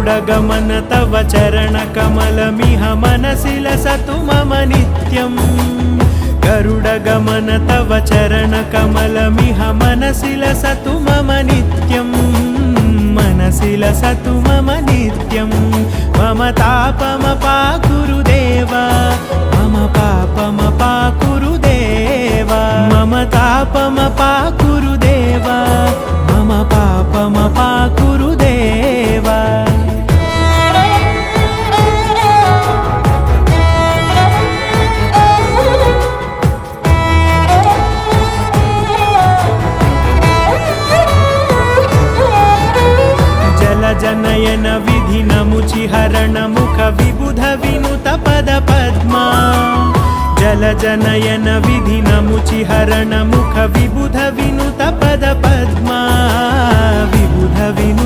गरुडगमन तव चरणकमलमिह मनसि लसतु मम नित्यम् गरुडगमन तव चरणकमलमिह मनसि लसतु मम नित्यम् मनसि लसतु मम नित्यम् मम तापमपाकुरु देव मम पापमपाकुरु देव मम तापमपाकुरु देव मम पापमपाकुरु देव जनयन विधिनमुचिहरण मुख विबुध विनुत पद पद्मा जल जनयन विधिनमुचिहरण मुख विबुध विनुत पद पद्मा विबुध विनुत